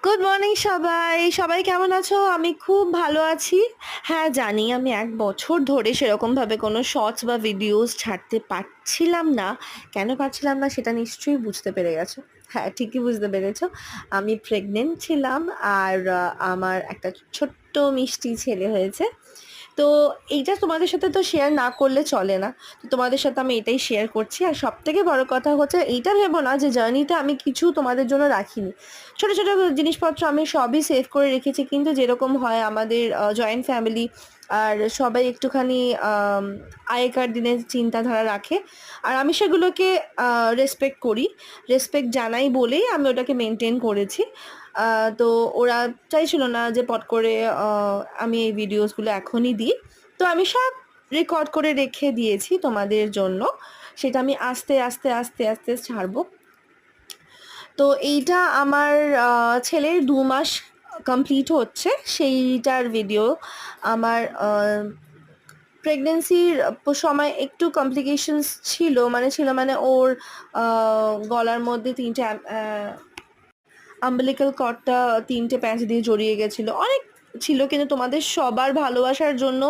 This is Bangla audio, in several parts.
গুড মর্নিং সবাই। সবাই কেমন আছো? আমি খুব ভালো আছি। হ্যাঁ, জানি আমি ১ বছর ধরে সেরকমভাবে কোনো শর্টস বা ভিডিওস ছাড়তে পারছিলাম না। কেন পারছিলাম না সেটা নিশ্চয়ই বুঝতে পেরে গেছো। হ্যাঁ, ঠিকই বুঝতে পেরেছো। আমি প্রেগনেন্ট ছিলাম আর আমার একটা ছোট্ট মিষ্টি ছেলে হয়েছে। তো এইটা তোমাদের সাথে তো শেয়ার না করলে চলে না। তো তোমাদের সাথে আমি এটাই শেয়ার করছি। আর সবথেকে বড় কথা হচ্ছে এইটা ভেবো না যে জার্নিতে আমি কিছু তোমাদের জন্য রাখিনি। ছোট, ছোট জিনিসপত্র আমি সবই সেভ করে রেখেছি। কিন্তু যেরকম হয় আমাদের জয়েন্ট ফ্যামিলি আর সবাই একটুখানি আগেকার দিনের চিন্তাধারা রাখে। আর আমি সেগুলোকে রেসপেক্ট করি। রেসপেক্ট জানাই বলেই আমি ওটাকে মেইনটেইন করেছি। তো ওরা চাইছিল না যে পট করে আমি এই ভিডিওসগুলো এখনই দিই। তো আমি সব রেকর্ড করে রেখে দিয়েছি তোমাদের জন্য। সেটা আমি আস্তে আস্তে ছাড়বো। তো এইটা আমার ছেলের ২ মাস কমপ্লিট হচ্ছে সেইটার ভিডিও। আমার প্রেগন্যান্সির সময় একটু কমপ্লিকেশনস ছিল মানে ওর গলার মধ্যে ৩টে আম্বিলিক্যাল কর্ডটা ৩টে প্যাচ দিয়ে জড়িয়ে গেছিলো। অনেক ছিল কিন্তু তোমাদের সবার ভালোবাসার জন্য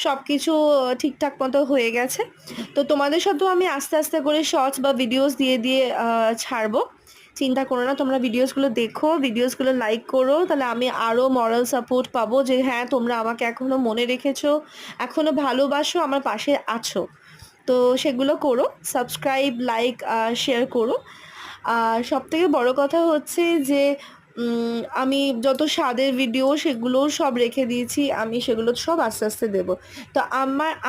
সবকিছু ঠিকঠাক মতো হয়ে গেছে। তো তোমাদের সাথেও আমি আস্তে করে শর্টস বা ভিডিওস দিয়ে ছাড়বো। চিন্তা করো না, তোমরা ভিডিওসগুলো দেখো, ভিডিওসগুলো লাইক করো, তাহলে আমি আরও মরাল সাপোর্ট পাবো যে হ্যাঁ, তোমরা আমাকে এখনও মনে রেখেছো, এখনও ভালোবাসো, আমার পাশে আছো। তো সেগুলো করো, সাবস্ক্রাইব, লাইক, শেয়ার করো। আর সবথেকে বড় কথা হচ্ছে যে আমি যত স্বাদের ভিডিও সেগুলোও সব রেখে দিয়েছি। আমি সেগুলো সব আস্তে দেবো। তো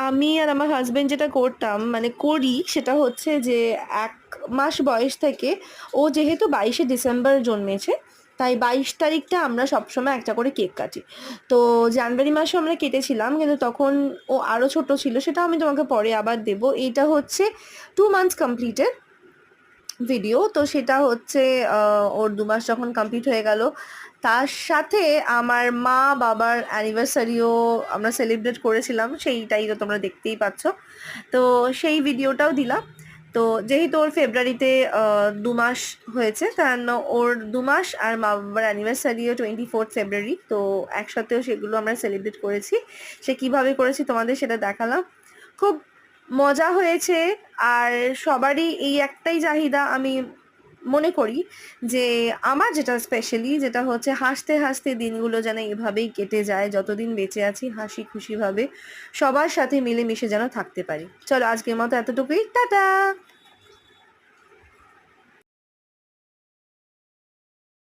আমি আর আমার হাসব্যান্ড যেটা করতাম মানে করি সেটা হচ্ছে যে ১ মাস বয়স থেকে ও যেহেতু ২২শে ডিসেম্বর জন্মেছে, তাই ২২ তারিখটা আমরা সবসময় একটা করে কেক কাটি। তো জানুয়ারি মাসেও আমরা কেটেছিলাম কিন্তু তখন ও আরও ছোট ছিল, সেটা আমি তোমাকে পরে আবার দেবো। এইটা হচ্ছে 2 মান্থস কমপ্লিটেড ভিডিও। তো সেটা হচ্ছে ওর ২ মাস যখন কমপ্লিট হয়ে গেল, তার সাথে আমার মা-বাবার অ্যানিভার্সারিও আমরা সেলিব্রেট করেছিলাম। সেইটাই তো তোমরা দেখতেই পাচ্ছ। তো সেই ভিডিওটাও দিলাম। তো যেহেতু ওর ফেব্রুয়ারিতে ২ মাস হয়েছে, কারণ ওর ২ মাস আর মা-বাবার অ্যানিভার্সারিও 24 ফেব্রুয়ারি। তো একসাথেও সেগুলো আমরা সেলিব্রেট করেছি। সে কীভাবে করেছি তোমাদের সেটা দেখালাম। খুব মজা হয়েছে। আর সবারই এই একটাই চাহিদা আমি মনে করি যে আমার যেটা স্পেশালি যেটা হচ্ছে হাসতে দিনগুলো যেন এভাবেই কেটে যায়, যতদিন বেঁচে আছি হাসি খুশিভাবে সবার সাথে মিলেমিশে যেন থাকতে পারি। চলো আজকের মতো এতটুকুই, টাটা।